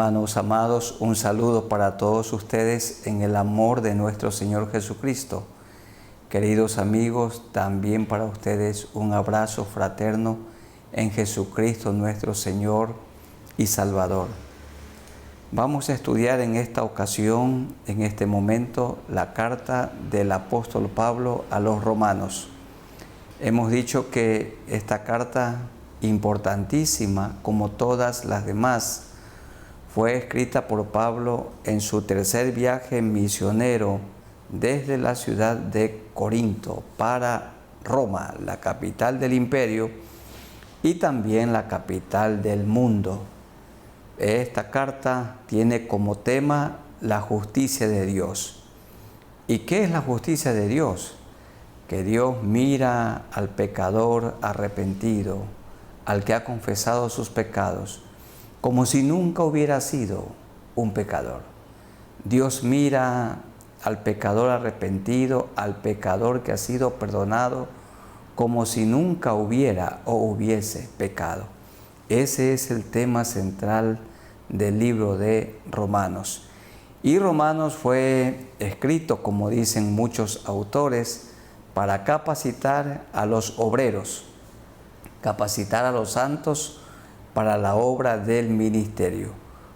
Hermanos amados, un saludo para todos ustedes en el amor de nuestro Señor Jesucristo. Queridos amigos, también para ustedes un abrazo fraterno en Jesucristo nuestro Señor y Salvador. Vamos a estudiar en esta ocasión, en este momento, la carta del apóstol Pablo a los romanos. Hemos dicho que esta carta, importantísima como todas las demás, fue escrita por Pablo en su tercer viaje misionero desde la ciudad de Corinto para Roma, la capital del imperio y también la capital del mundo. Esta carta tiene como tema la justicia de Dios. ¿Y qué es la justicia de Dios? Que Dios mira al pecador arrepentido, al que ha confesado sus pecados, como si nunca hubiera sido un pecador. Dios mira al pecador arrepentido, al pecador que ha sido perdonado, como si nunca hubiera o hubiese pecado. Ese es el tema central del libro de Romanos. Y Romanos fue escrito, como dicen muchos autores, para capacitar a los obreros, capacitar a los santos para la obra del ministerio.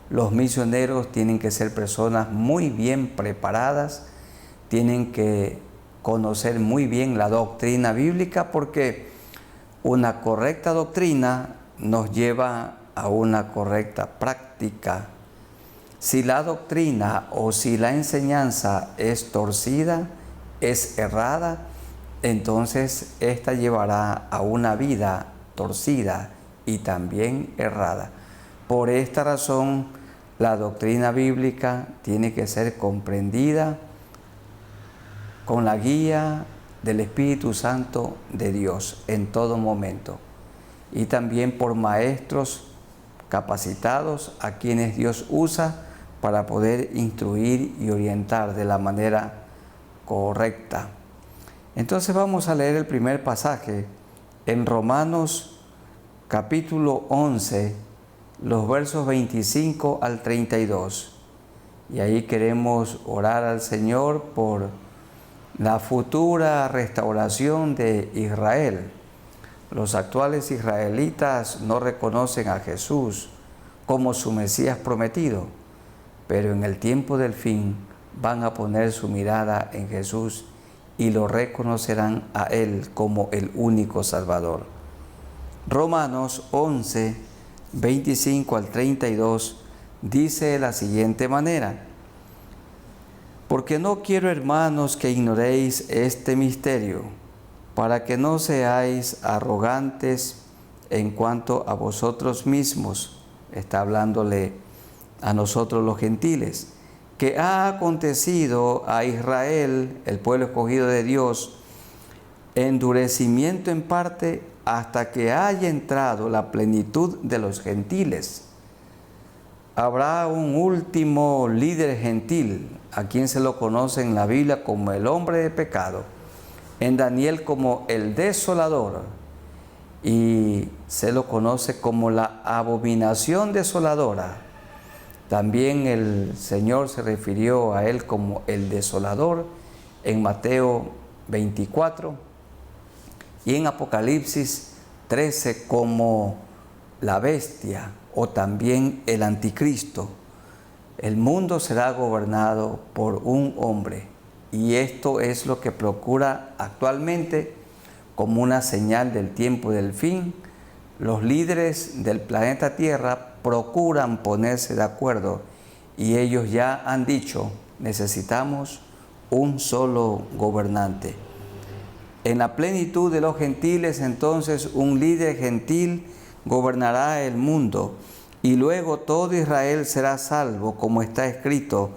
Los misioneros tienen que ser personas muy bien preparadas, tienen que conocer muy bien la doctrina bíblica, porque una correcta doctrina nos lleva a una correcta práctica. Si la doctrina o si la enseñanza es torcida, es errada, entonces esta llevará a una vida torcida y también errada. Por esta razón, la doctrina bíblica tiene que ser comprendida con la guía del Espíritu Santo de Dios en todo momento, y también por maestros capacitados a quienes Dios usa para poder instruir y orientar de la manera correcta. Entonces vamos a leer el primer pasaje en Romanos capítulo 11, los versos 25 al 32. Y ahí queremos orar al Señor por la futura restauración de Israel. Los actuales israelitas no reconocen a Jesús como su Mesías prometido, pero en el tiempo del fin van a poner su mirada en Jesús y lo reconocerán a Él como el único Salvador. Romanos 11, 25 al 32 dice de la siguiente manera: porque no quiero, hermanos, que ignoréis este misterio, para que no seáis arrogantes en cuanto a vosotros mismos, está hablándole a nosotros los gentiles, que ha acontecido a Israel, el pueblo escogido de Dios, endurecimiento en parte hasta que haya entrado la plenitud de los gentiles. Habrá un último líder gentil, a quien se lo conoce en la Biblia como el hombre de pecado, en Daniel como el desolador, y se lo conoce como la abominación desoladora. También el Señor se refirió a él como el desolador en Mateo 24 y en Apocalipsis 13 como la bestia o también el anticristo. El mundo será gobernado por un hombre, y esto es lo que procura actualmente como una señal del tiempo del fin. Los líderes del planeta Tierra procuran ponerse de acuerdo, y ellos ya han dicho: necesitamos un solo gobernante. En la plenitud de los gentiles, entonces, un líder gentil gobernará el mundo, y luego todo Israel será salvo, como está escrito: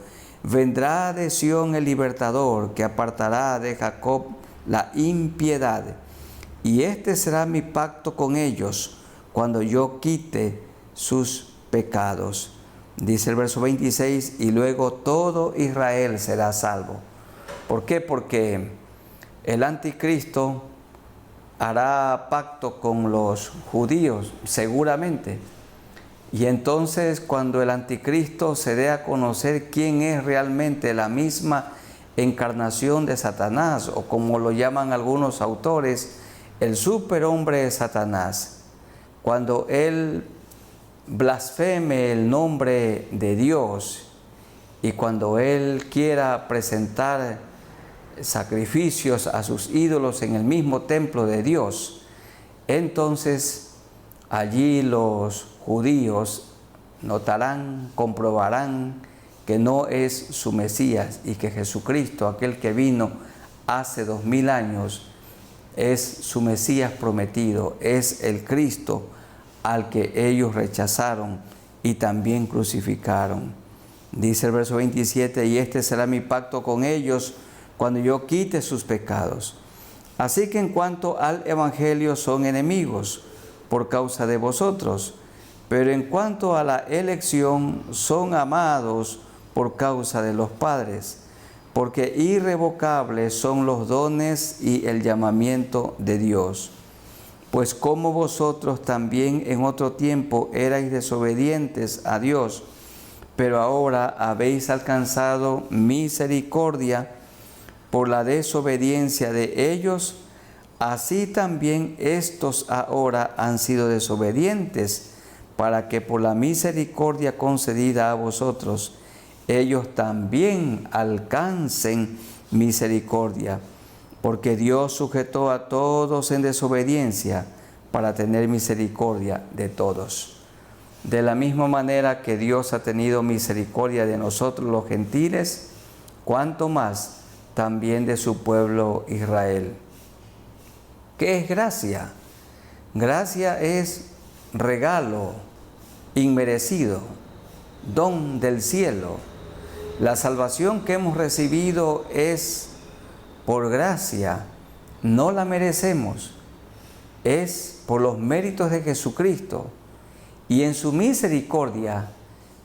vendrá de Sión el libertador, que apartará de Jacob la impiedad. Y este será mi pacto con ellos, cuando yo quite sus pecados. Dice el verso 26, y luego todo Israel será salvo. ¿Por qué? Porque el anticristo hará pacto con los judíos, seguramente, Y entonces cuando el anticristo se dé a conocer quién es realmente la misma encarnación de Satanás, o como lo llaman algunos autores, el superhombre de Satanás, cuando él blasfeme el nombre de Dios y cuando él quiera presentar sacrificios a sus ídolos en el mismo templo de Dios, entonces allí los judíos notarán, comprobarán que no es su Mesías y que Jesucristo, aquel que vino hace 2000 años, es su Mesías prometido, es el Cristo al que ellos rechazaron y también crucificaron. Dice el verso 27, y este será mi pacto con ellos cuando yo quite sus pecados. Así que en cuanto al Evangelio son enemigos por causa de vosotros, pero en cuanto a la elección son amados por causa de los padres, porque irrevocables son los dones y el llamamiento de Dios. Pues como vosotros también en otro tiempo erais desobedientes a Dios, pero ahora habéis alcanzado misericordia por la desobediencia de ellos, así también estos ahora han sido desobedientes, para que por la misericordia concedida a vosotros, ellos también alcancen misericordia, porque Dios sujetó a todos en desobediencia para tener misericordia de todos. De la misma manera que Dios ha tenido misericordia de nosotros los gentiles, cuanto más también de su pueblo Israel. ¿Qué es gracia? Gracia es regalo inmerecido, don del cielo. La salvación que hemos recibido es por gracia, no la merecemos, es por los méritos de Jesucristo. Y en su misericordia,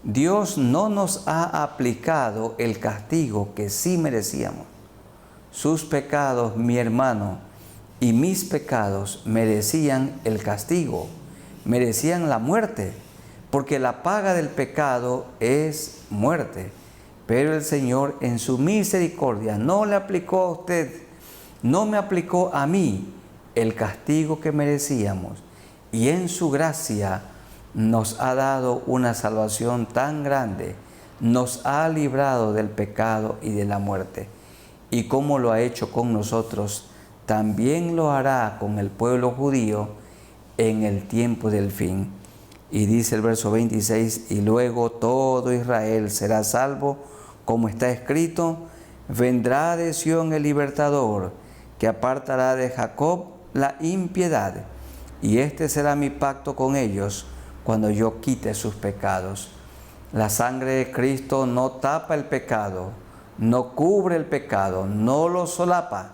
Dios no nos ha aplicado el castigo que sí merecíamos. Sus pecados, mi hermano, y mis pecados merecían el castigo, merecían la muerte, porque la paga del pecado es muerte. Pero el Señor en su misericordia no le aplicó a usted, no me aplicó a mí el castigo que merecíamos. Y en su gracia nos ha dado una salvación tan grande, nos ha librado del pecado y de la muerte. Y como lo ha hecho con nosotros, también lo hará con el pueblo judío en el tiempo del fin. Y dice el verso 26, y luego todo Israel será salvo, como está escrito, vendrá de Sión el libertador, que apartará de Jacob la impiedad, y este será mi pacto con ellos, cuando yo quite sus pecados. La sangre de Cristo no tapa el pecado, no cubre el pecado, no lo solapa.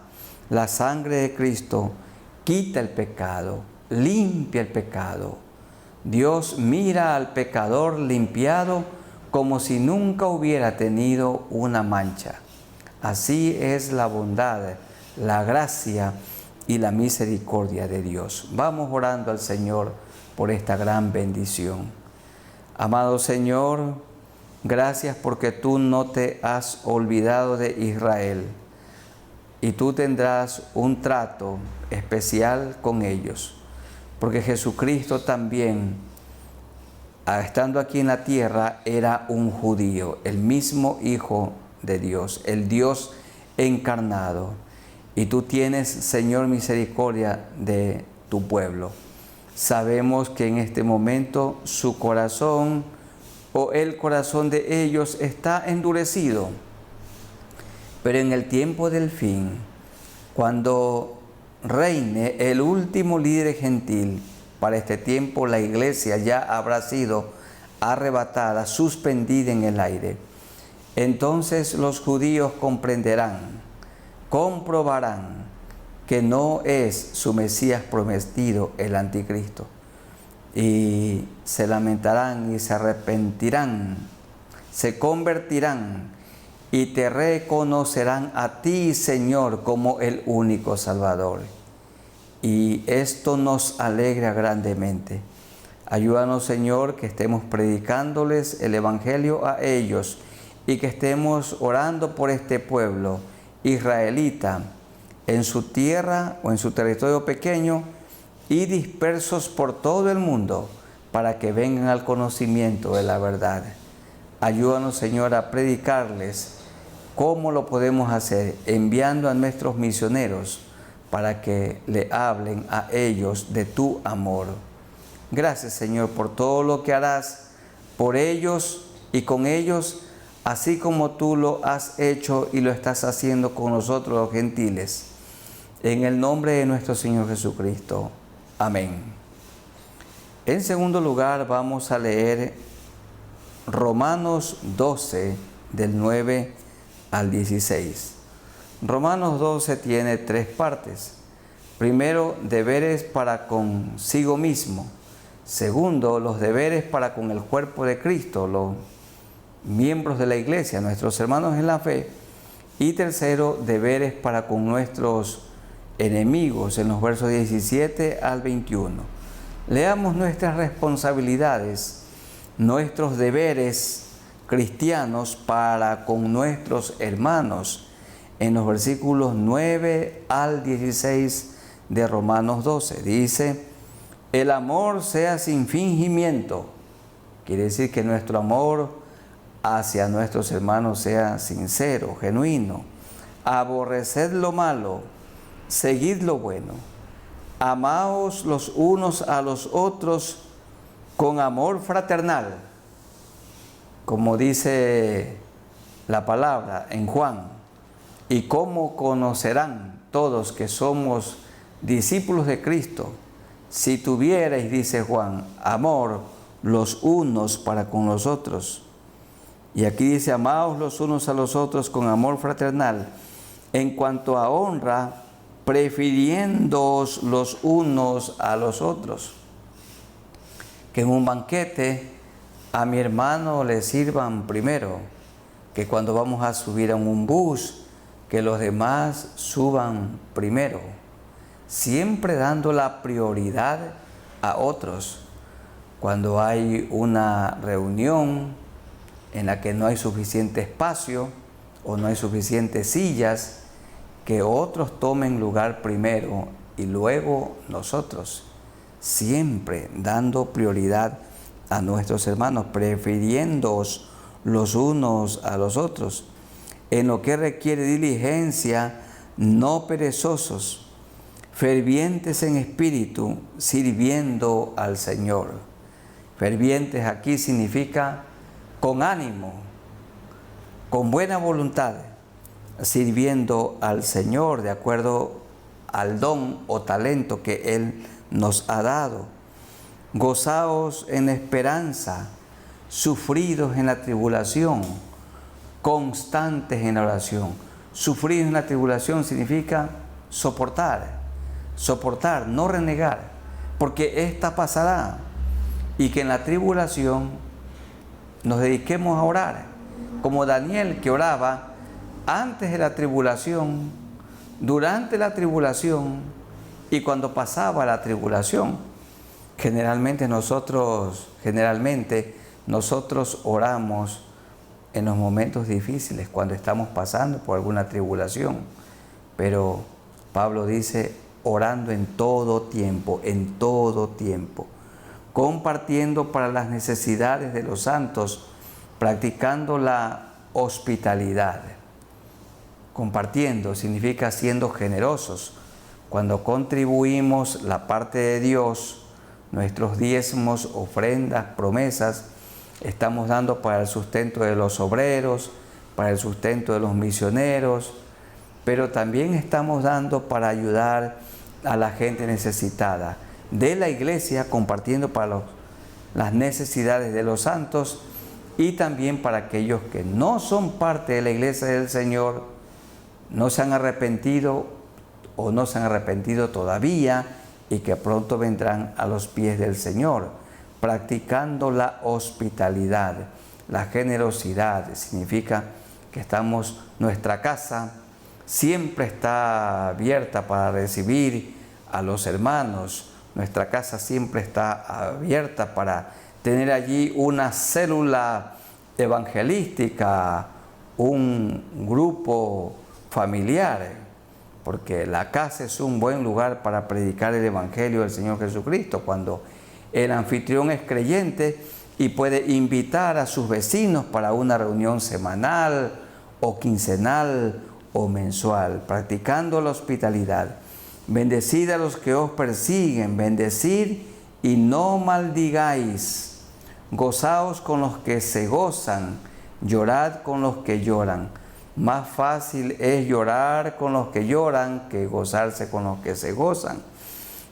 La sangre de Cristo quita el pecado, limpia el pecado. Dios mira al pecador limpiado como si nunca hubiera tenido una mancha. Así es la bondad, la gracia y la misericordia de Dios. Vamos orando al Señor por esta gran bendición. Amado Señor, gracias porque tú no te has olvidado de Israel y tú tendrás un trato especial con ellos, porque Jesucristo también, estando aquí en la tierra, era un judío, el mismo Hijo de Dios, el Dios encarnado. Y tú tienes, Señor, misericordia de tu pueblo. Sabemos que en este momento su corazón o el corazón de ellos está endurecido. Pero en el tiempo del fin, cuando reine el último líder gentil, para este tiempo la iglesia ya habrá sido arrebatada, suspendida en el aire. Entonces los judíos comprenderán, comprobarán que no es su Mesías prometido el anticristo. Y se lamentarán y se arrepentirán, se convertirán y te reconocerán a ti, Señor, como el único Salvador. Y esto nos alegra grandemente. Ayúdanos, Señor, que estemos predicándoles el Evangelio a ellos y que estemos orando por este pueblo israelita en su tierra o en su territorio pequeño y dispersos por todo el mundo para que vengan al conocimiento de la verdad. Ayúdanos, Señor, a predicarles. ¿Cómo lo podemos hacer? Enviando a nuestros misioneros para que le hablen a ellos de tu amor. Gracias, Señor, por todo lo que harás por ellos y con ellos, así como tú lo has hecho y lo estás haciendo con nosotros los gentiles. En el nombre de nuestro Señor Jesucristo. Amén. En segundo lugar, vamos a leer Romanos 12, del 9 al 16. Romanos 12 tiene 3 partes. Primero, deberes para consigo mismo. Segundo, los deberes para con el cuerpo de Cristo, los miembros de la iglesia, nuestros hermanos en la fe. Y tercero, deberes para con nuestros enemigos, en los versos 17 al 21. Leamos nuestras responsabilidades, nuestros deberes cristianos para con nuestros hermanos, en los versículos 9 al 16 de Romanos 12. Dice: el amor sea sin fingimiento. Quiere decir que nuestro amor hacia nuestros hermanos sea sincero, genuino. Aborreced lo malo, seguid lo bueno. Amaos los unos a los otros con amor fraternal, como dice la palabra en Juan. Y cómo conocerán todos que somos discípulos de Cristo, si tuvierais, dice Juan, amor los unos para con los otros. Y aquí dice: amaos los unos a los otros con amor fraternal. En cuanto a honra, prefiriéndoos los unos a los otros. Que en un banquete a mi hermano le sirvan primero, que cuando vamos a subir a un bus, que los demás suban primero. Siempre dando la prioridad a otros. Cuando hay una reunión en la que no hay suficiente espacio o no hay suficientes sillas, que otros tomen lugar primero y luego nosotros. Siempre dando prioridad a nuestros hermanos, prefiriéndoos los unos a los otros. En lo que requiere diligencia, no perezosos, fervientes en espíritu, sirviendo al Señor. Fervientes aquí significa con ánimo, con buena voluntad, sirviendo al Señor de acuerdo al don o talento que Él nos ha dado. Gozaos en esperanza, sufridos en la tribulación, constantes en la oración. Sufrir en la tribulación significa soportar, no renegar, porque esta pasará, y que en la tribulación nos dediquemos a orar, como Daniel, que oraba antes de la tribulación, durante la tribulación y cuando pasaba la tribulación. Generalmente nosotros oramos en los momentos difíciles, cuando estamos pasando por alguna tribulación, pero Pablo dice: orando en todo tiempo, compartiendo para las necesidades de los santos, practicando la hospitalidad. Compartiendo significa siendo generosos. Cuando contribuimos la parte de Dios, nuestros diezmos, ofrendas, promesas, estamos dando para el sustento de los obreros, para el sustento de los misioneros, pero también estamos dando para ayudar a la gente necesitada de la iglesia, compartiendo para las necesidades de los santos, y también para aquellos que no son parte de la iglesia del Señor, no se han arrepentido o no se han arrepentido todavía y que pronto vendrán a los pies del Señor, practicando la hospitalidad, la generosidad. Significa que nuestra casa siempre está abierta para recibir a los hermanos, Nuestra casa siempre está abierta para tener allí una célula evangelística, un grupo familiar, porque la casa es un buen lugar para predicar el Evangelio del Señor Jesucristo, cuando el anfitrión es creyente y puede invitar a sus vecinos para una reunión semanal o quincenal o mensual, practicando la hospitalidad. Bendecid a los que os persiguen, bendecid y no maldigáis. Gozaos con los que se gozan, llorad con los que lloran. Más fácil es llorar con los que lloran que gozarse con los que se gozan.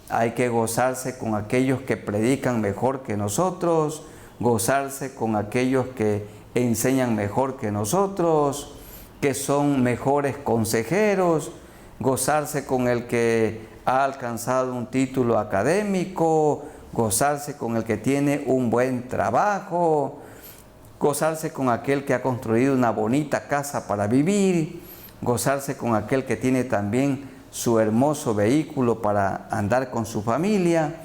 Hay que gozarse con aquellos que predican mejor que nosotros, gozarse con aquellos que enseñan mejor que nosotros, que son mejores consejeros, gozarse con el que ha alcanzado un título académico, gozarse con el que tiene un buen trabajo, gozarse con aquel que ha construido una bonita casa para vivir, gozarse con aquel que tiene también su hermoso vehículo para andar con su familia,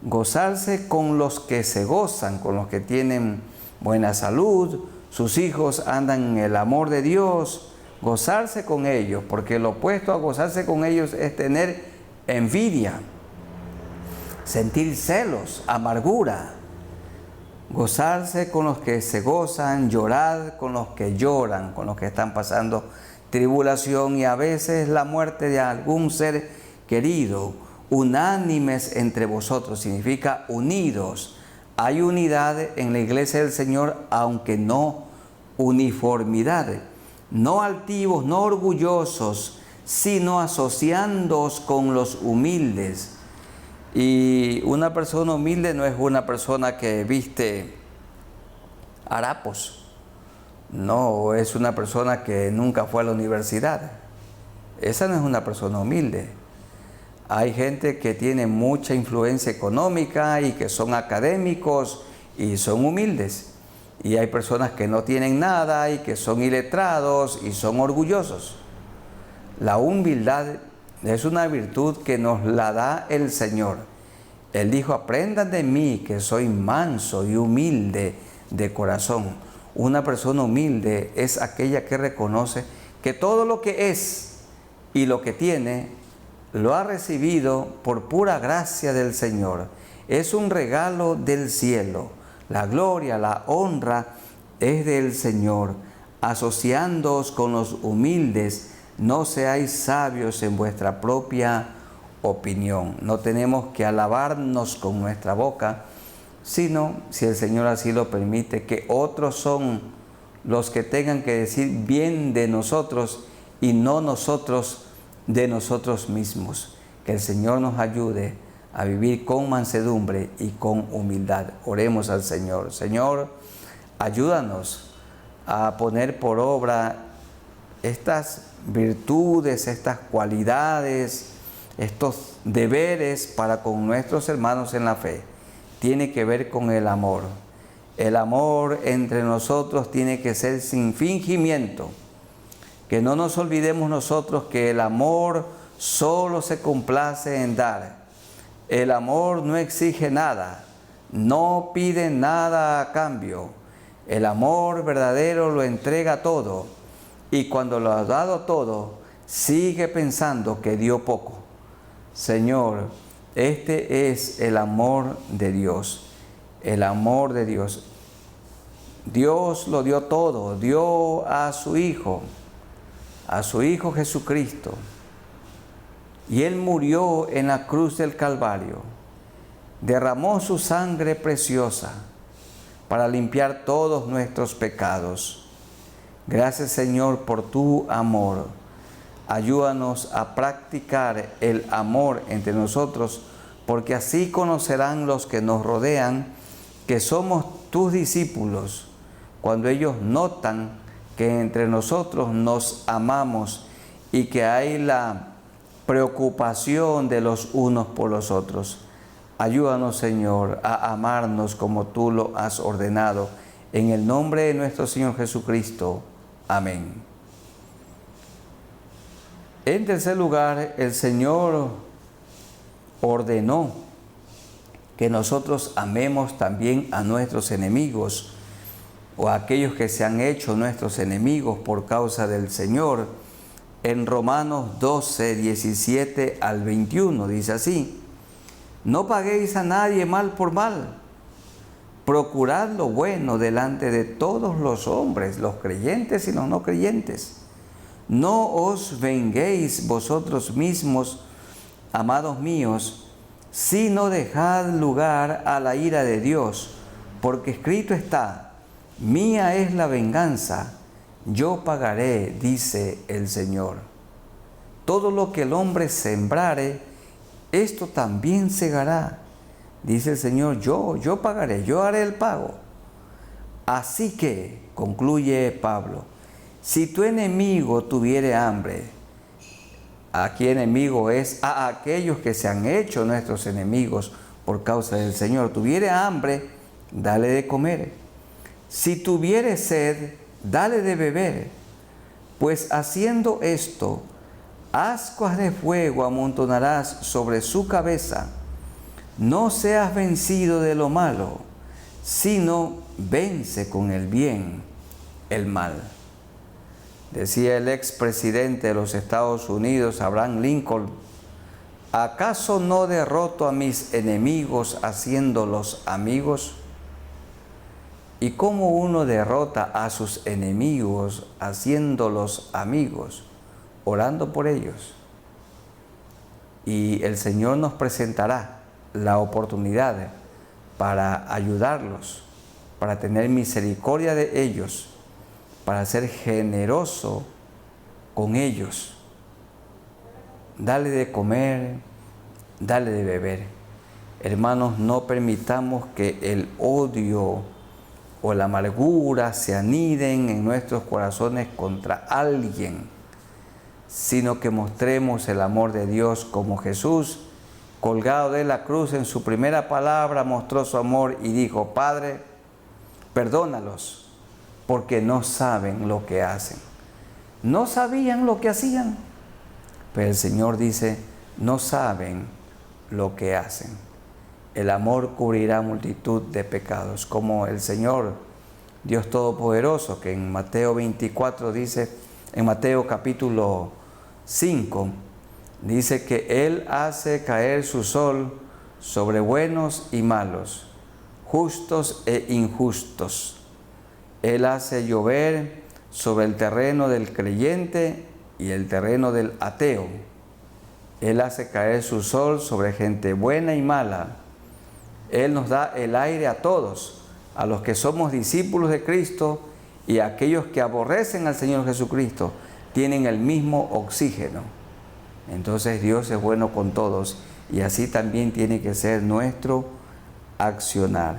gozarse con los que se gozan, con los que tienen buena salud, sus hijos andan en el amor de Dios, gozarse con ellos, porque lo opuesto a gozarse con ellos es tener envidia, sentir celos, amargura. Gozarse con los que se gozan, llorar con los que lloran, con los que están pasando tribulación y a veces la muerte de algún ser querido. Unánimes entre vosotros significa unidos. Hay unidad en la iglesia del Señor, aunque no uniformidad. No altivos, no orgullosos, sino asociándoos con los humildes. Y una persona humilde no es una persona que viste harapos, no, es una persona que nunca fue a la universidad. Esa no es una persona humilde. Hay gente que tiene mucha influencia económica y que son académicos y son humildes. Y hay personas que no tienen nada y que son iletrados y son orgullosos. La humildad es una virtud que nos la da el Señor. Él dijo, aprendan de mí que soy manso y humilde de corazón. Una persona humilde es aquella que reconoce que todo lo que es y lo que tiene lo ha recibido por pura gracia del Señor. Es un regalo del cielo. La gloria, la honra es del Señor. Asociándoos con los humildes, no seáis sabios en vuestra propia opinión. No tenemos que alabarnos con nuestra boca, sino, si el Señor así lo permite, que otros son los que tengan que decir bien de nosotros y no nosotros de nosotros mismos. Que el Señor nos ayude a vivir con mansedumbre y con humildad. Oremos al Señor. Señor, ayúdanos a poner por obra estas virtudes, estas cualidades, estos deberes para con nuestros hermanos en la fe. Tiene que ver con el amor. El amor entre nosotros tiene que ser sin fingimiento. Que no nos olvidemos nosotros que el amor solo se complace en dar. El amor no exige nada, no pide nada a cambio. El amor verdadero lo entrega todo y cuando lo ha dado todo, sigue pensando que dio poco. Señor, este es el amor de Dios, el amor de Dios. Dios lo dio todo, dio a su Hijo Jesucristo. Y Él murió en la cruz del Calvario, derramó su sangre preciosa para limpiar todos nuestros pecados. Gracias, Señor, por tu amor. Ayúdanos a practicar el amor entre nosotros, porque así conocerán los que nos rodean que somos tus discípulos, cuando ellos notan que entre nosotros nos amamos y que hay la preocupación de los unos por los otros. Ayúdanos, Señor, a amarnos como tú lo has ordenado. En el nombre de nuestro Señor Jesucristo. Amén. En tercer lugar, el Señor ordenó que nosotros amemos también a nuestros enemigos o a aquellos que se han hecho nuestros enemigos por causa del Señor. En Romanos 12, 17 al 21 dice así: no paguéis a nadie mal por mal, procurad lo bueno delante de todos los hombres, los creyentes y los no creyentes. No os venguéis vosotros mismos, amados míos, sino dejad lugar a la ira de Dios, porque escrito está: mía es la venganza, yo pagaré, dice el Señor. Todo lo que el hombre sembrare, esto también segará, dice el Señor. Yo pagaré, yo haré el pago. Así que, concluye Pablo, si tu enemigo tuviere hambre, aquí enemigo es a aquellos que se han hecho nuestros enemigos por causa del Señor, tuviere hambre, dale de comer. Si tuviere sed, dale de beber, pues haciendo esto, ascuas de fuego amontonarás sobre su cabeza. No seas vencido de lo malo, sino vence con el bien el mal. Decía el expresidente de los Estados Unidos, Abraham Lincoln: ¿acaso no derroto a mis enemigos haciéndolos amigos? ¿Y cómo uno derrota a sus enemigos haciéndolos amigos? Orando por ellos. Y el Señor nos presentará la oportunidad para ayudarlos, para tener misericordia de ellos, para ser generoso con ellos. Dale de comer, dale de beber. Hermanos, no permitamos que el odio o la amargura se aniden en nuestros corazones contra alguien, sino que mostremos el amor de Dios como Jesús, colgado de la cruz, en su primera palabra mostró su amor y dijo: Padre, perdónalos, porque no saben lo que hacen. No sabían lo que hacían, pero el Señor dice: no saben lo que hacen. El amor cubrirá multitud de pecados, como el Señor Dios Todopoderoso, que en Mateo 24 dice, en Mateo capítulo 5, dice que Él hace caer su sol sobre buenos y malos, justos e injustos. Él hace llover sobre el terreno del creyente y el terreno del ateo. Él hace caer su sol sobre gente buena y mala. Él nos da el aire a todos, a los que somos discípulos de Cristo y a aquellos que aborrecen al Señor Jesucristo, tienen el mismo oxígeno. Entonces Dios es bueno con todos y así también tiene que ser nuestro accionar.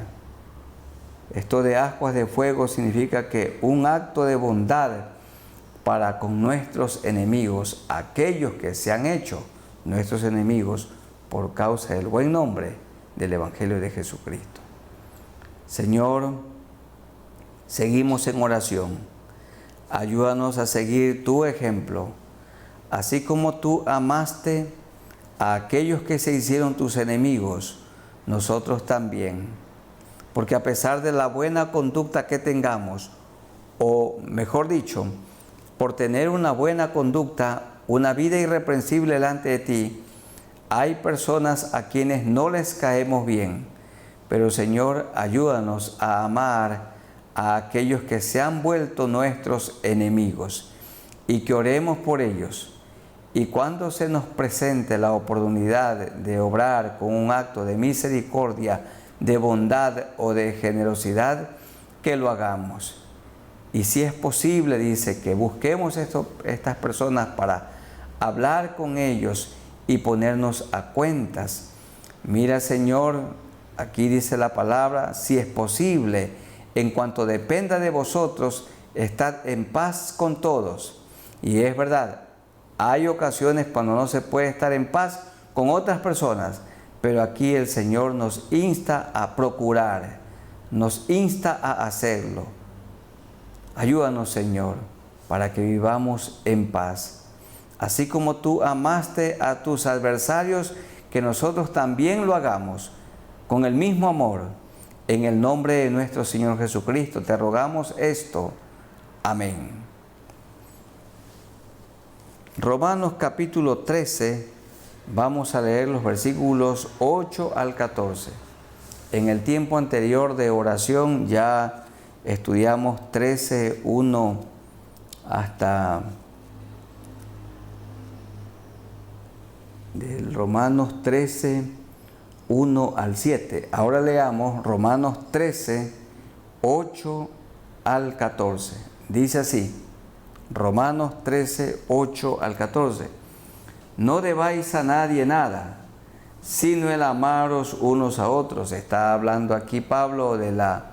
Esto de ascuas de fuego significa que un acto de bondad para con nuestros enemigos, aquellos que se han hecho nuestros enemigos por causa del buen nombre del Evangelio de Jesucristo. Señor, seguimos en oración. Ayúdanos a seguir tu ejemplo, así como tú amaste a aquellos que se hicieron tus enemigos, nosotros también. Porque a pesar de la buena conducta que tengamos, o mejor dicho, por tener una buena conducta, una vida irreprensible delante de ti, hay personas a quienes no les caemos bien. Pero Señor, ayúdanos a amar a aquellos que se han vuelto nuestros enemigos y que oremos por ellos. Y cuando se nos presente la oportunidad de obrar con un acto de misericordia, de bondad o de generosidad, que lo hagamos. Y si es posible, dice, que busquemos estas personas para hablar con ellos y ponernos a cuentas. Mira, Señor, aquí dice la palabra: si es posible, en cuanto dependa de vosotros, estad en paz con todos. Y es verdad, hay ocasiones cuando no se puede estar en paz con otras personas, pero aquí el Señor nos insta a procurar, nos insta a hacerlo. Ayúdanos, Señor, para que vivamos en paz. Así como tú amaste a tus adversarios, que nosotros también lo hagamos. con el mismo amor, en el nombre de nuestro Señor Jesucristo, te rogamos esto. Amén. Romanos capítulo 13, vamos a leer los versículos 8 al 14. En el tiempo anterior de oración ya estudiamos 13, 1 hasta del Romanos 13, 1 al 7. Ahora leamos Romanos 13, 8 al 14. Dice así, Romanos 13, 8 al 14. No debáis a nadie nada, sino el amaros unos a otros. Está hablando aquí Pablo de la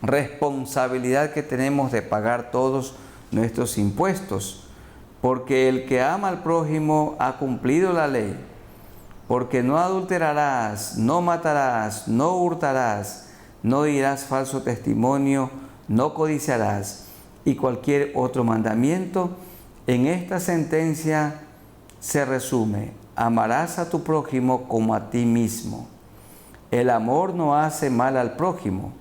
responsabilidad que tenemos de pagar todos nuestros impuestos, porque el que ama al prójimo ha cumplido la ley. Porque no adulterarás, no matarás, no hurtarás, no dirás falso testimonio, no codiciarás, y cualquier otro mandamiento. En esta sentencia se resume: amarás a tu prójimo como a ti mismo. El amor no hace mal al prójimo,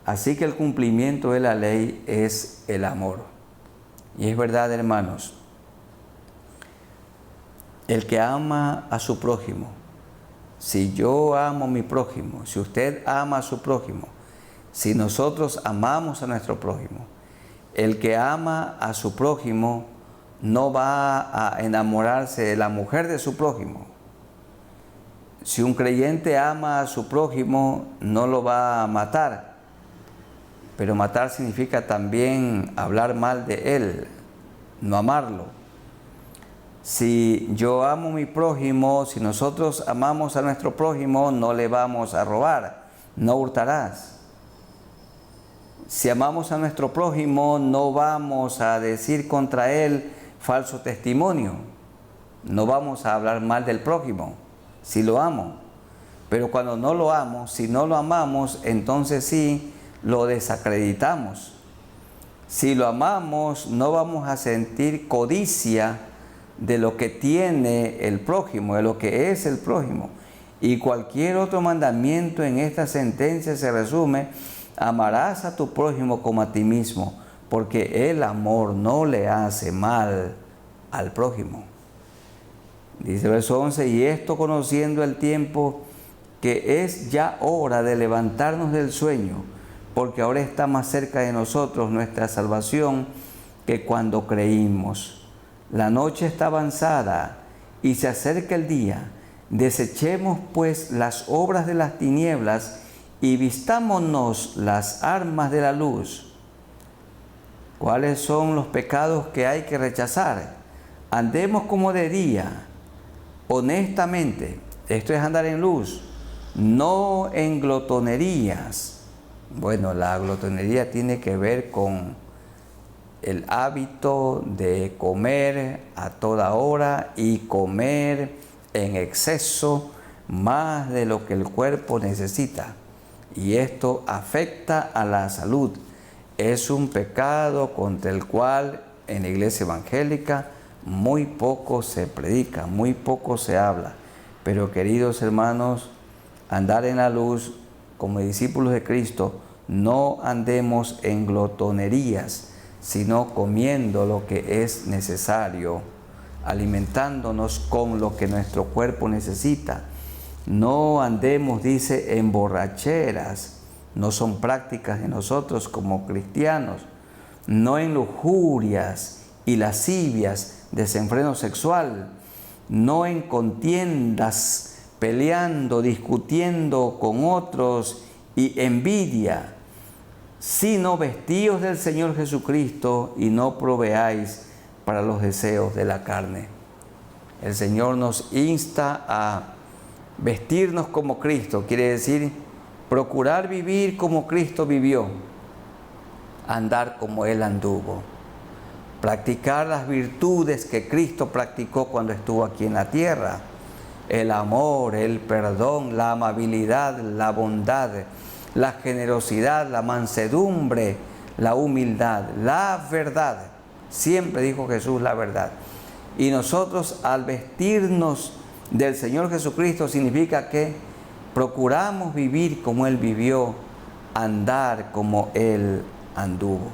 así que el cumplimiento de la ley es el amor. Y es verdad, hermanos, el que ama a su prójimo, si yo amo a mi prójimo, si usted ama a su prójimo, si nosotros amamos a nuestro prójimo, el que ama a su prójimo no va a enamorarse de la mujer de su prójimo. Si un creyente ama a su prójimo, no lo va a matar. Pero matar significa también hablar mal de él, no amarlo. Si yo amo a mi prójimo, si nosotros amamos a nuestro prójimo, no le vamos a robar, no hurtarás. Si amamos a nuestro prójimo, no vamos a decir contra él falso testimonio, no vamos a hablar mal del prójimo, si lo amo. Pero cuando no lo amo, si no lo amamos, entonces sí lo desacreditamos. Si lo amamos, no vamos a sentir codicia de lo que tiene el prójimo, de lo que es el prójimo. Y cualquier otro mandamiento en esta sentencia se resume: amarás a tu prójimo como a ti mismo, porque el amor no le hace mal al prójimo. Dice el verso 11, y esto conociendo el tiempo, que es ya hora de levantarnos del sueño, porque ahora está más cerca de nosotros nuestra salvación que cuando creímos. La noche está avanzada y se acerca el día. Desechemos pues las obras de las tinieblas y vistámonos las armas de la luz. ¿Cuáles son los pecados que hay que rechazar? Andemos como de día, honestamente. Esto es andar en luz, no en glotonerías. Bueno, la glotonería tiene que ver con el hábito de comer a toda hora y comer en exceso más de lo que el cuerpo necesita. Y esto afecta a la salud. Es un pecado contra el cual en la iglesia evangélica muy poco se predica, muy poco se habla. Pero queridos hermanos, andar en la luz como discípulos de Cristo, no andemos en glotonerías, sino comiendo lo que es necesario, alimentándonos con lo que nuestro cuerpo necesita. No andemos, dice, en borracheras, no son prácticas de nosotros como cristianos, no en lujurias y lascivias, desenfreno sexual, no en contiendas, peleando, discutiendo con otros y envidia, sino vestíos del Señor Jesucristo y no proveáis para los deseos de la carne. El Señor nos insta a vestirnos como Cristo, quiere decir procurar vivir como Cristo vivió, andar como Él anduvo, practicar las virtudes que Cristo practicó cuando estuvo aquí en la tierra: el amor, el perdón, la amabilidad, la bondad, la generosidad, la mansedumbre, la humildad, la verdad. Siempre dijo Jesús la verdad. Y nosotros, al vestirnos del Señor Jesucristo, significa que procuramos vivir como Él vivió, andar como Él anduvo.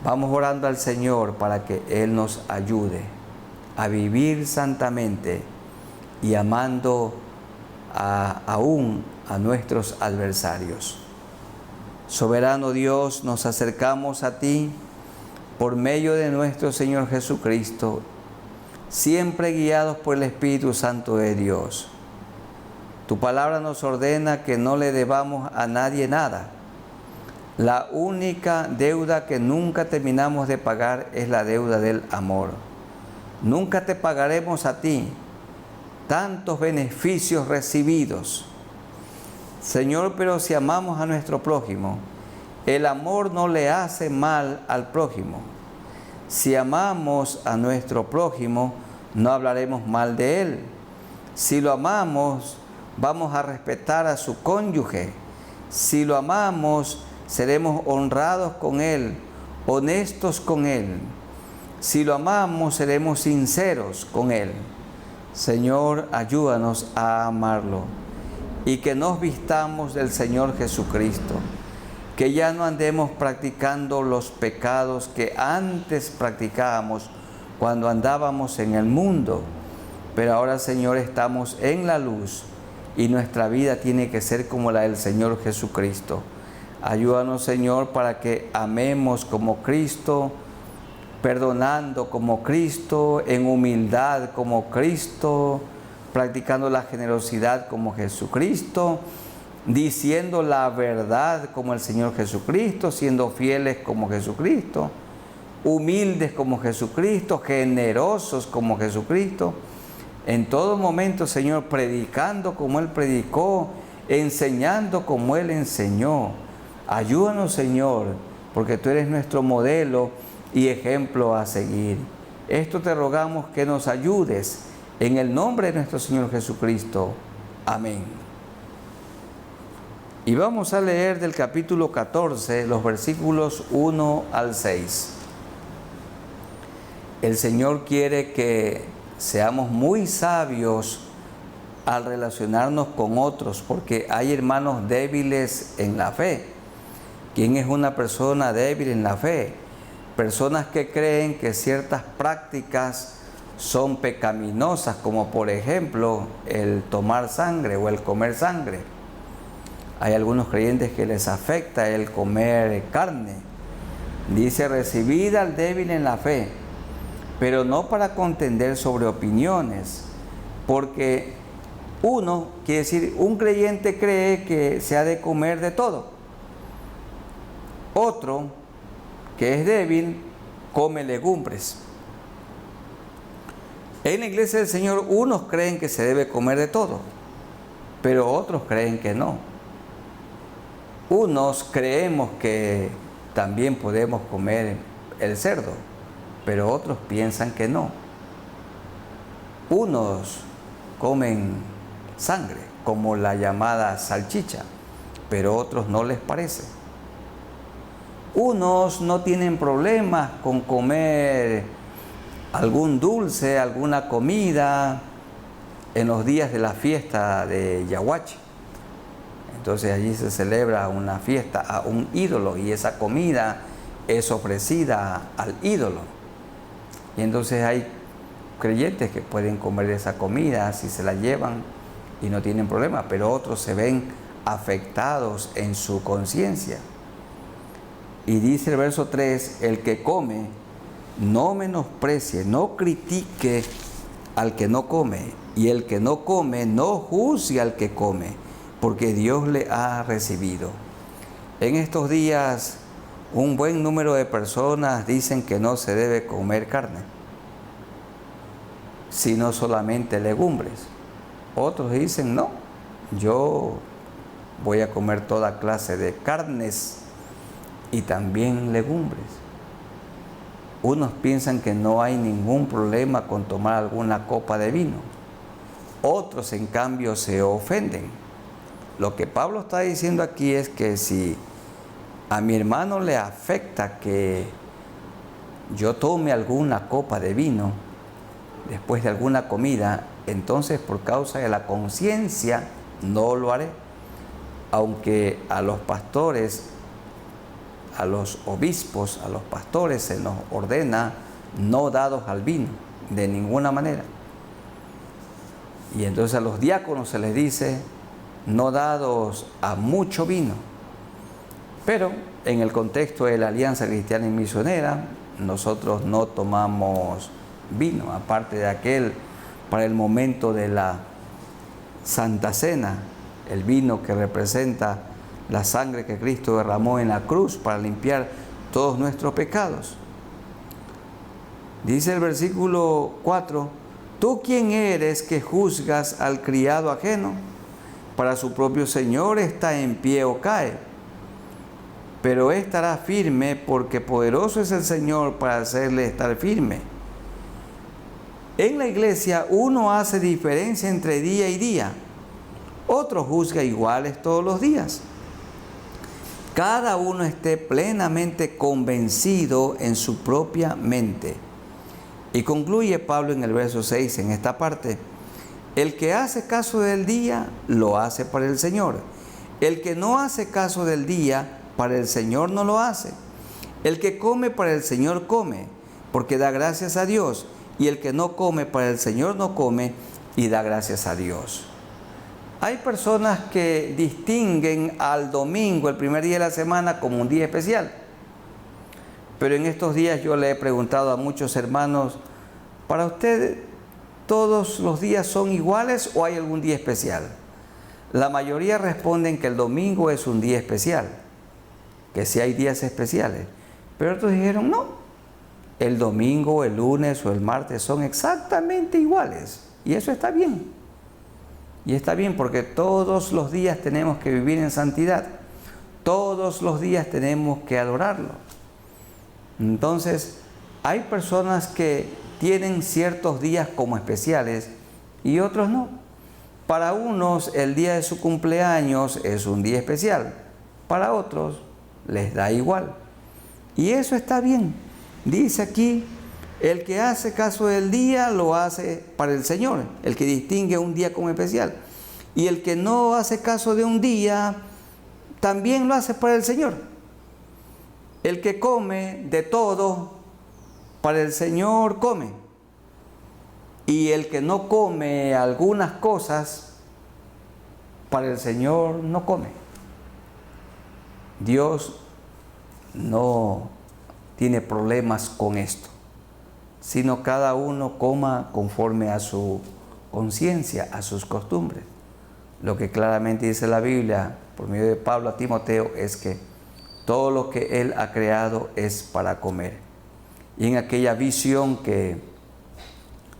Vamos orando al Señor para que Él nos ayude a vivir santamente y amando aún a nuestros adversarios. Soberano Dios, nos acercamos a ti por medio de nuestro Señor Jesucristo, siempre guiados por el Espíritu Santo de Dios. Tu palabra nos ordena que no le debamos a nadie nada. La única deuda que nunca terminamos de pagar es la deuda del amor. Nunca te pagaremos a ti tantos beneficios recibidos. Señor, pero si amamos a nuestro prójimo, el amor no le hace mal al prójimo. Si amamos a nuestro prójimo, no hablaremos mal de él. Si lo amamos, vamos a respetar a su cónyuge. Si lo amamos, seremos honrados con él, honestos con él. Si lo amamos, seremos sinceros con él. Señor, ayúdanos a amarlo y que nos vistamos del Señor Jesucristo, que ya no andemos practicando los pecados que antes practicábamos cuando andábamos en el mundo, pero ahora, Señor, estamos en la luz y nuestra vida tiene que ser como la del Señor Jesucristo. Ayúdanos, Señor, para que amemos como Cristo, perdonando como Cristo, en humildad como Cristo, practicando la generosidad como Jesucristo, diciendo la verdad como el Señor Jesucristo, siendo fieles como Jesucristo, humildes como Jesucristo, generosos como Jesucristo. En todo momento, Señor, predicando como Él predicó, enseñando como Él enseñó. Ayúdanos, Señor, porque Tú eres nuestro modelo y ejemplo a seguir. Esto te rogamos que nos ayudes en el nombre de nuestro Señor Jesucristo. Amén. Y vamos a leer del capítulo 14, los versículos 1 al 6. El Señor quiere que seamos muy sabios al relacionarnos con otros, porque hay hermanos débiles en la fe. ¿Quién es una persona débil en la fe? Personas que creen que ciertas prácticas son pecaminosas, como por ejemplo el tomar sangre o el comer sangre. Hay algunos creyentes que les afecta el comer carne. Dice: recibid al débil en la fe, pero no para contender sobre opiniones, porque uno, quiere decir, un creyente cree que se ha de comer de todo. Otro, que es débil, come legumbres. En la iglesia del Señor, unos creen que se debe comer de todo, pero otros creen que no. Unos creemos que también podemos comer el cerdo, pero otros piensan que no. Unos comen sangre, como la llamada salchicha, pero otros no les parece. Unos no tienen problemas con comer algún dulce, alguna comida en los días de la fiesta de Yahuachi. Entonces allí se celebra una fiesta a un ídolo y esa comida es ofrecida al ídolo. Y entonces hay creyentes que pueden comer esa comida si se la llevan y no tienen problema, pero otros se ven afectados en su conciencia. Y dice el verso 3, el que come, no menosprecie, no critique al que no come, y el que no come, no juzgue al que come, porque Dios le ha recibido. En estos días, un buen número de personas dicen que no se debe comer carne, sino solamente legumbres. Otros dicen, no, yo voy a comer toda clase de carnes y también legumbres. Unos piensan que no hay ningún problema con tomar alguna copa de vino. Otros, en cambio, se ofenden. Lo que Pablo está diciendo aquí es que si a mi hermano le afecta que yo tome alguna copa de vino después de alguna comida, entonces por causa de la conciencia no lo haré. Aunque a los pastores, a los obispos, a los pastores se nos ordena no dados al vino, de ninguna manera. Y entonces a los diáconos se les dice no dados a mucho vino. Pero en el contexto de la Alianza Cristiana y Misionera, nosotros no tomamos vino, aparte de aquel para el momento de la Santa Cena, el vino que representa la sangre que Cristo derramó en la cruz para limpiar todos nuestros pecados. Dice el versículo 4, ¿tú quién eres que juzgas al criado ajeno? Para su propio Señor está en pie o cae, pero estará firme porque poderoso es el Señor para hacerle estar firme. En la iglesia uno hace diferencia entre día y día, otro juzga iguales todos los días. Cada uno esté plenamente convencido en su propia mente. Y concluye Pablo en el verso 6, en esta parte, el que hace caso del día, lo hace para el Señor. El que no hace caso del día, para el Señor no lo hace. El que come para el Señor come, porque da gracias a Dios. Y el que no come para el Señor no come y da gracias a Dios. Hay personas que distinguen al domingo, el primer día de la semana, como un día especial. Pero en estos días yo le he preguntado a muchos hermanos, ¿para usted todos los días son iguales o hay algún día especial? La mayoría responden que el domingo es un día especial, que sí hay días especiales. Pero otros dijeron, no, el domingo, el lunes o el martes son exactamente iguales. Y eso está bien. Y está bien porque todos los días tenemos que vivir en santidad. Todos los días tenemos que adorarlo. Entonces, hay personas que tienen ciertos días como especiales y otros no. Para unos el día de su cumpleaños es un día especial. Para otros les da igual. Y eso está bien. Dice aquí, el que hace caso del día lo hace para el Señor, el que distingue un día como especial. Y el que no hace caso de un día, también lo hace para el Señor. El que come de todo, para el Señor come. Y el que no come algunas cosas, para el Señor no come. Dios no tiene problemas con esto, sino cada uno coma conforme a su conciencia, a sus costumbres. Lo que claramente dice la Biblia, por medio de Pablo a Timoteo, es que todo lo que Él ha creado es para comer. Y en aquella visión que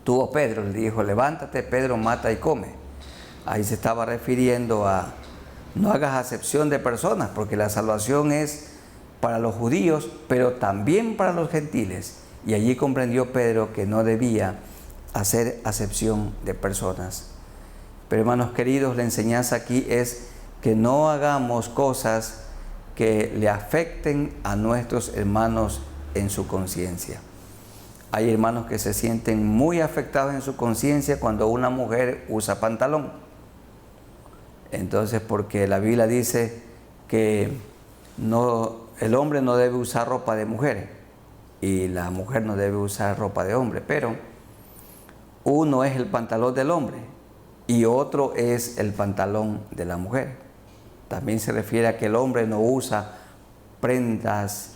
tuvo Pedro, le dijo, levántate Pedro, mata y come. Ahí se estaba refiriendo a, no hagas acepción de personas, porque la salvación es para los judíos, pero también para los gentiles. Y allí comprendió Pedro que no debía hacer acepción de personas. Pero hermanos queridos, la enseñanza aquí es que no hagamos cosas que le afecten a nuestros hermanos en su conciencia. Hay hermanos que se sienten muy afectados en su conciencia cuando una mujer usa pantalón. Entonces, porque la Biblia dice que el hombre no debe usar ropa de mujer y la mujer no debe usar ropa de hombre, pero uno es el pantalón del hombre y otro es el pantalón de la mujer. También se refiere a que el hombre no usa prendas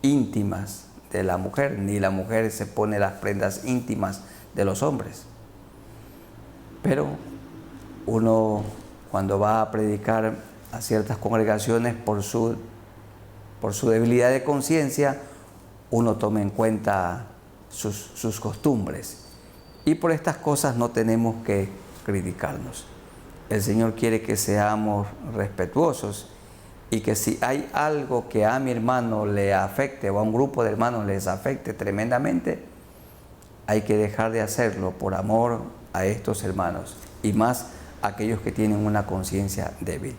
íntimas de la mujer, ni la mujer se pone las prendas íntimas de los hombres. Pero uno, cuando va a predicar a ciertas congregaciones por su debilidad de conciencia, uno toma en cuenta sus costumbres. Y por estas cosas no tenemos que criticarnos. El Señor quiere que seamos respetuosos y que si hay algo que a mi hermano le afecte o a un grupo de hermanos les afecte tremendamente, hay que dejar de hacerlo por amor a estos hermanos y más a aquellos que tienen una conciencia débil.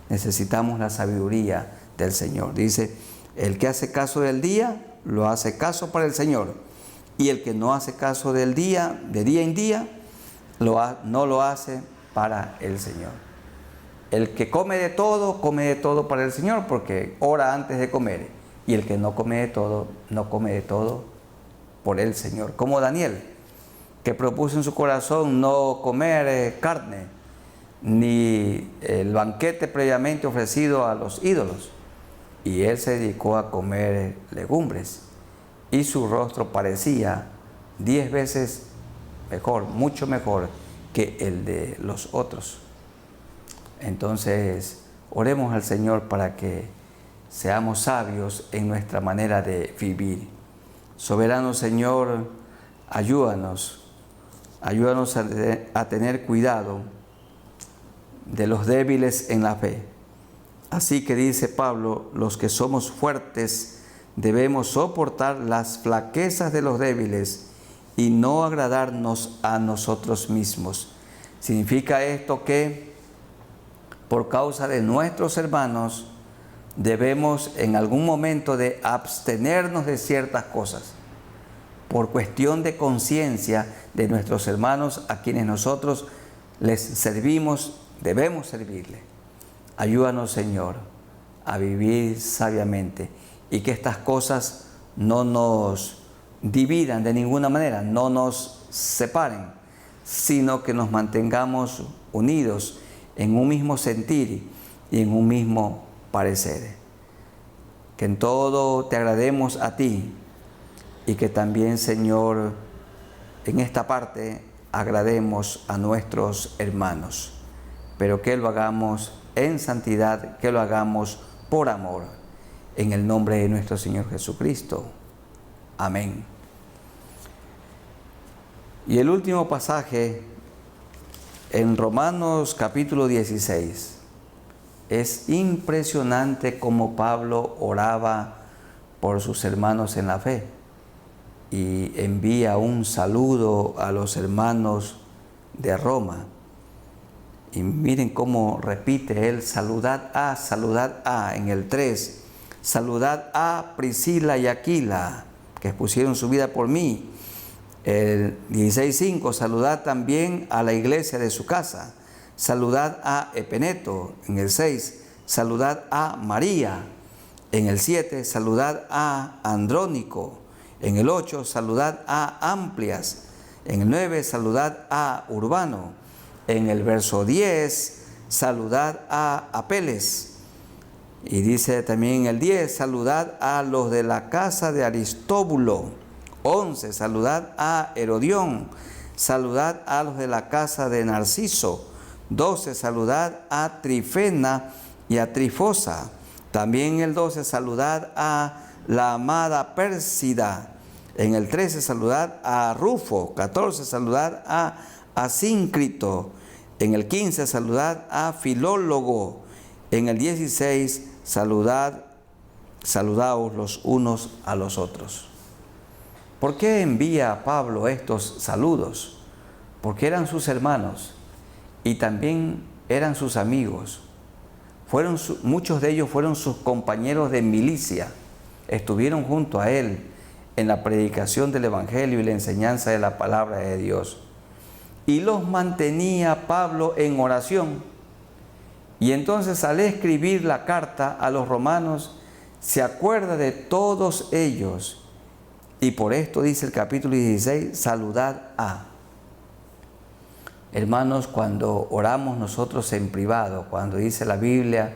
Necesitamos la sabiduría del Señor. Dice, el que hace caso del día, lo hace caso para el Señor. Y el que no hace caso de día en día, no lo hace para el Señor. El que come de todo para el Señor, porque ora antes de comer. Y el que no come de todo, no come de todo por el Señor. Como Daniel, que propuso en su corazón no comer carne, ni el banquete previamente ofrecido a los ídolos. Y él se dedicó a comer legumbres. Y su rostro parecía 10 veces mejor, mucho mejor que el de los otros. Entonces, oremos al Señor para que seamos sabios en nuestra manera de vivir. Soberano Señor, ayúdanos a tener cuidado de los débiles en la fe. Así que dice Pablo, los que somos fuertes debemos soportar las flaquezas de los débiles y no agradarnos a nosotros mismos. Significa esto que por causa de nuestros hermanos debemos en algún momento de abstenernos de ciertas cosas. Por cuestión de conciencia de nuestros hermanos a quienes nosotros les servimos, debemos servirle. Ayúdanos, Señor, a vivir sabiamente y que estas cosas no nos dividan de ninguna manera, no nos separen, sino que nos mantengamos unidos en un mismo sentir y en un mismo parecer. Que en todo te agrademos a ti y que también, Señor, en esta parte agrademos a nuestros hermanos, pero que lo hagamos en santidad, que lo hagamos por amor, en el nombre de nuestro Señor Jesucristo. Amén. Y el último pasaje en Romanos capítulo 16. Es impresionante cómo Pablo oraba por sus hermanos en la fe y envía un saludo a los hermanos de Roma. Y miren cómo repite él, saludad a, en el 3, saludad a Priscila y Aquila, que expusieron su vida por mí. El 16:5, saludad también a la iglesia de su casa. Saludad a Epeneto. En el 6, saludad a María. En el 7, saludad a Andrónico. En el 8, saludad a Amplias. En el 9, saludad a Urbano. En el verso 10, saludad a Apeles. Y dice también en el 10, saludad a los de la casa de Aristóbulo. 11, saludad a Herodión. Saludad a los de la casa de Narciso. 12, saludad a Trifena y a Trifosa. También en el 12, saludad a la amada Pérsida. En el 13, saludad a Rufo. 14, saludad a Asíncrito. En el 15, saludad a Filólogo. En el 16, saludaos los unos a los otros. ¿Por qué envía Pablo estos saludos? Porque eran sus hermanos y también eran sus amigos. Muchos de ellos fueron sus compañeros de milicia. Estuvieron junto a él en la predicación del Evangelio y la enseñanza de la palabra de Dios. Y los mantenía Pablo en oración. Y entonces al escribir la carta a los romanos, se acuerda de todos ellos. Y por esto dice el capítulo 16, saludad a. Hermanos, cuando oramos nosotros en privado, cuando dice la Biblia,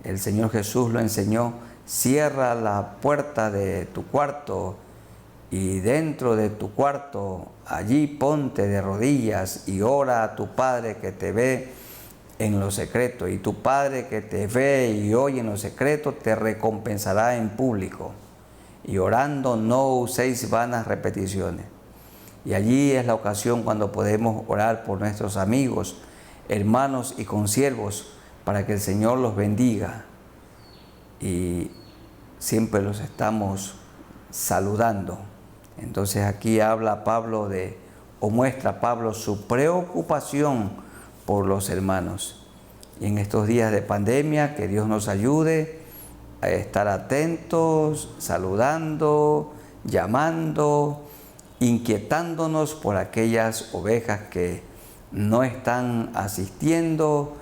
el Señor Jesús lo enseñó, cierra la puerta de tu cuarto y dentro de tu cuarto, allí ponte de rodillas y ora a tu Padre que te ve en lo secreto. Y tu Padre que te ve y oye en lo secreto te recompensará en público. Y orando no uséis vanas repeticiones. Y allí es la ocasión cuando podemos orar por nuestros amigos, hermanos y consiervos para que el Señor los bendiga. Y siempre los estamos saludando. Entonces aquí habla Pablo muestra Pablo su preocupación por los hermanos. Y en estos días de pandemia, que Dios nos ayude a estar atentos, saludando, llamando, inquietándonos por aquellas ovejas que no están asistiendo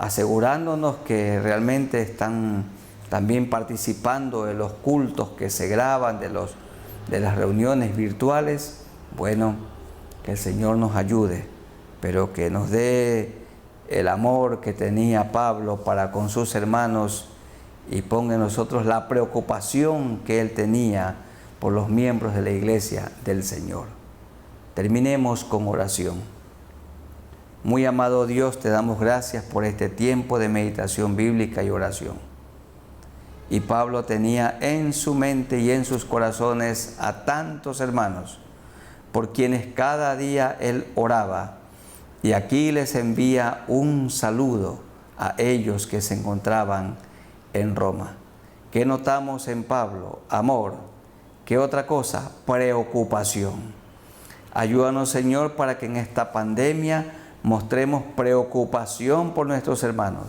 asegurándonos que realmente están también participando de los cultos que se graban, de las reuniones virtuales. Bueno, que el Señor nos ayude, pero que nos dé el amor que tenía Pablo para con sus hermanos y ponga en nosotros la preocupación que él tenía por los miembros de la iglesia del Señor. Terminemos con oración. Muy amado Dios, te damos gracias por este tiempo de meditación bíblica y oración. Y Pablo tenía en su mente y en sus corazones a tantos hermanos por quienes cada día él oraba. Y aquí les envía un saludo a ellos que se encontraban en Roma. ¿Qué notamos en Pablo? Amor. ¿Qué otra cosa? Preocupación. Ayúdanos, Señor, para que en esta pandemia mostremos preocupación por nuestros hermanos,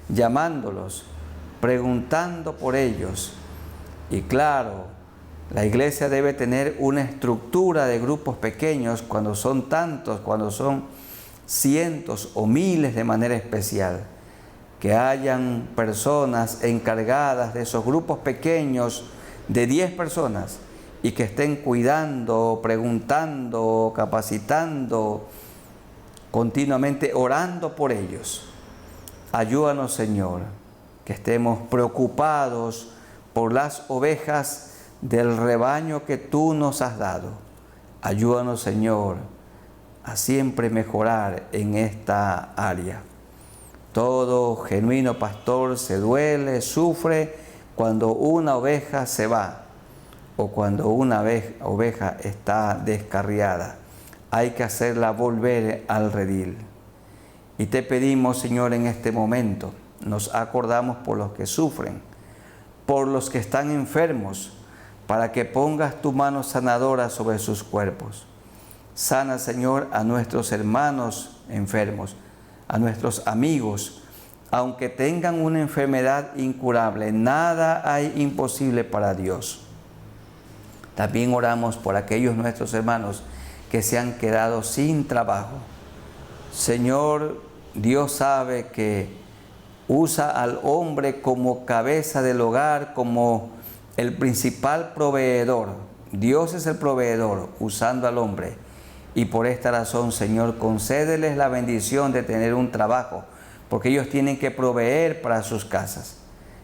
llamándolos, preguntando por ellos. Y claro, la iglesia debe tener una estructura de grupos pequeños cuando son tantos, cuando son cientos o miles de manera especial. Que hayan personas encargadas de esos grupos pequeños de 10 personas y que estén cuidando, preguntando, capacitando, continuamente orando por ellos. Ayúdanos, Señor, que estemos preocupados por las ovejas del rebaño que tú nos has dado. Ayúdanos, Señor, a siempre mejorar en esta área. Todo genuino pastor se duele, sufre cuando una oveja se va o cuando una oveja está descarriada. Hay que hacerla volver al redil. Y te pedimos, Señor, en este momento, nos acordamos por los que sufren, por los que están enfermos, para que pongas tu mano sanadora sobre sus cuerpos. Sana, Señor, a nuestros hermanos enfermos, a nuestros amigos, aunque tengan una enfermedad incurable, nada hay imposible para Dios. También oramos por aquellos nuestros hermanos que se han quedado sin trabajo. Señor, Dios sabe que usa al hombre como cabeza del hogar, como el principal proveedor. Dios es el proveedor, usando al hombre. Y por esta razón, Señor, concédeles la bendición de tener un trabajo, porque ellos tienen que proveer para sus casas.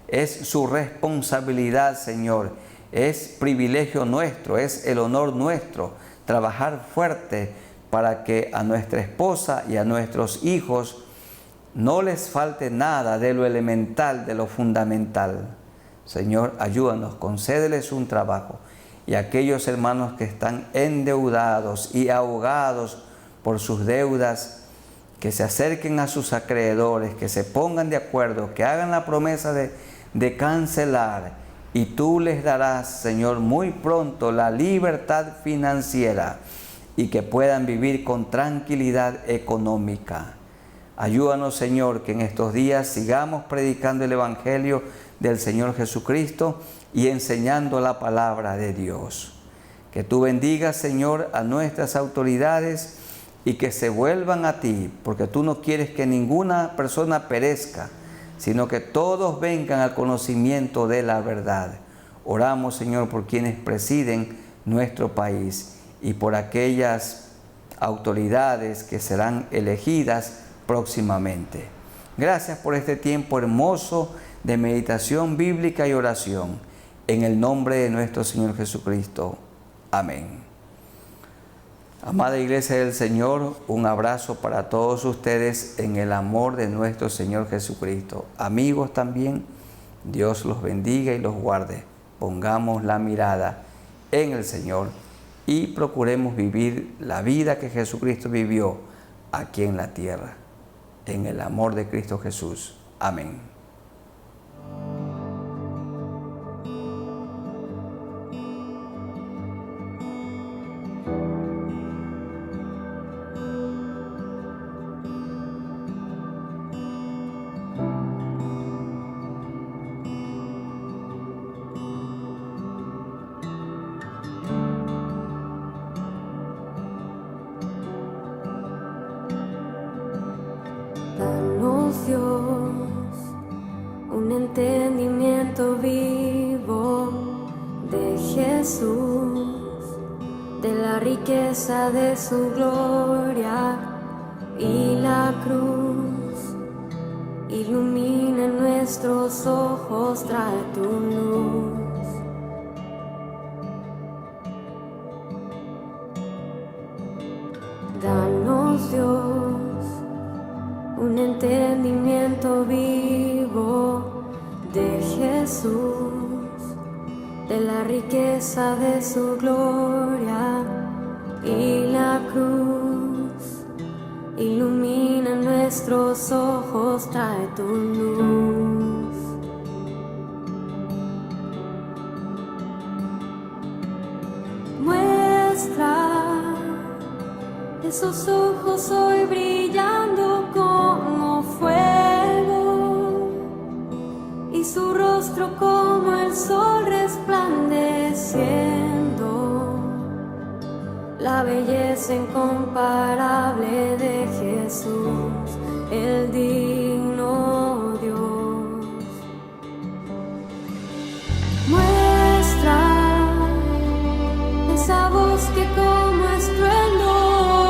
Es su responsabilidad, Señor, es privilegio nuestro, es el honor nuestro, trabajar fuerte para que a nuestra esposa y a nuestros hijos no les falte nada de lo elemental, de lo fundamental. Señor, ayúdanos, concédeles un trabajo. Y aquellos hermanos que están endeudados y ahogados por sus deudas, que se acerquen a sus acreedores, que se pongan de acuerdo, que hagan la promesa de cancelar, y tú les darás, Señor, muy pronto la libertad financiera y que puedan vivir con tranquilidad económica. Ayúdanos, Señor, que en estos días sigamos predicando el Evangelio del Señor Jesucristo y enseñando la palabra de Dios. Que tú bendigas, Señor, a nuestras autoridades y que se vuelvan a ti, porque tú no quieres que ninguna persona perezca, sino que todos vengan al conocimiento de la verdad. Oramos, Señor, por quienes presiden nuestro país y por aquellas autoridades que serán elegidas próximamente. Gracias por este tiempo hermoso de meditación bíblica y oración. En el nombre de nuestro Señor Jesucristo. Amén. Amada Iglesia del Señor, un abrazo para todos ustedes en el amor de nuestro Señor Jesucristo. Amigos también, Dios los bendiga y los guarde. Pongamos la mirada en el Señor y procuremos vivir la vida que Jesucristo vivió aquí en la tierra, en el amor de Cristo Jesús. Amén. Anuncio entendimiento vivo de Jesús, de la riqueza de su gloria y la cruz. Ilumina nuestros ojos, trae tu luz. Danos, Dios, un entendimiento vivo de Jesús, de la riqueza de su gloria y la cruz. Ilumina nuestros ojos, trae tu luz. Muestra esos ojos hoy brillando como fuego y su rostro como el sol resplandeciendo, la belleza incomparable de Jesús, el digno Dios. Muestra esa voz que como estruendo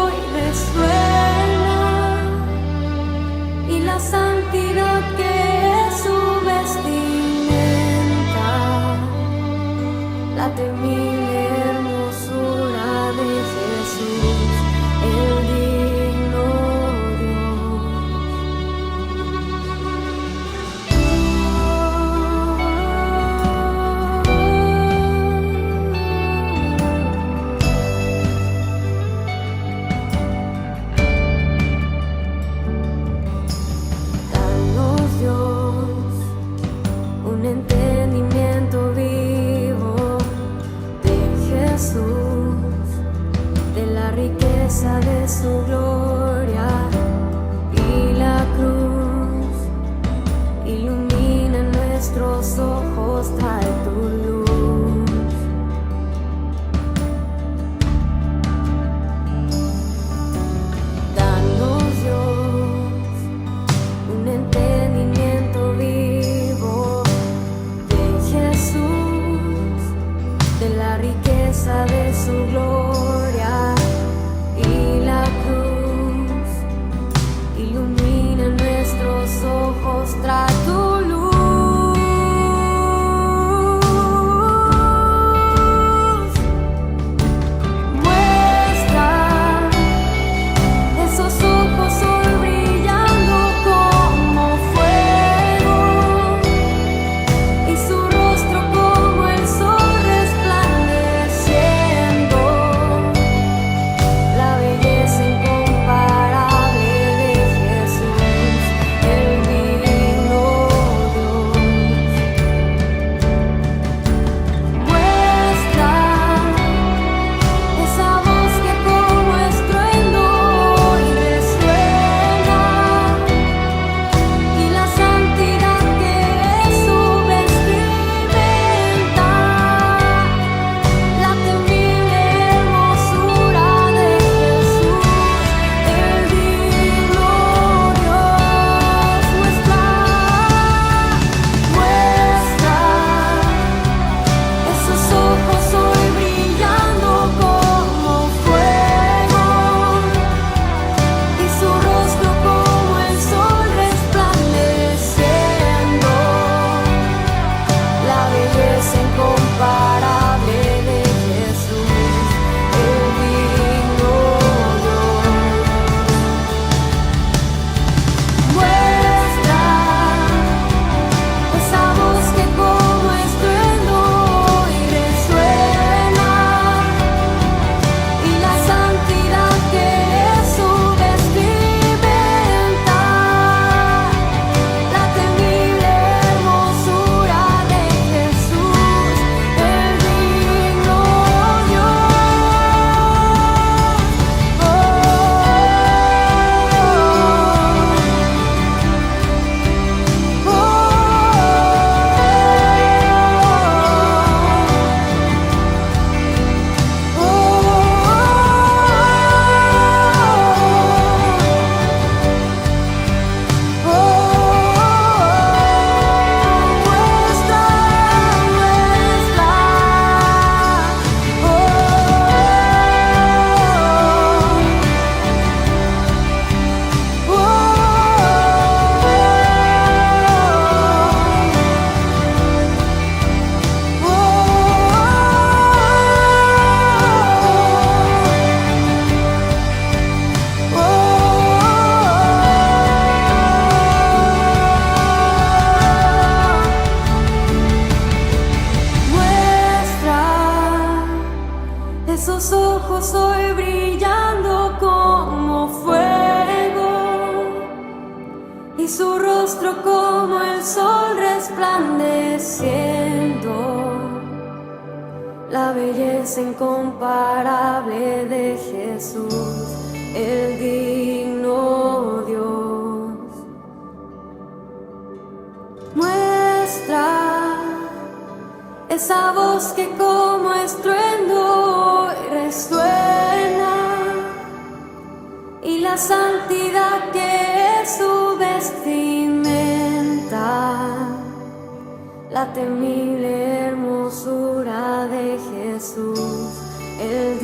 hoy resuena y la santidad que es su vestimenta, la temible hermosura de Jesús, el digno Dios. Danos, Dios, un entendimiento vivo de Jesús, de la riqueza de su gloria y la cruz. Ilumina nuestros ojos, trae tu luz. Danos, Dios, un entendimiento vivo de Jesús, de la riqueza de su gloria y la cruz. rostro como el sol resplandeciendo, la belleza incomparable de Jesús, el digno Dios. Muestra esa voz que como estruendo resuena, y la santidad que es su vestimenta, la temible hermosura de Jesús, el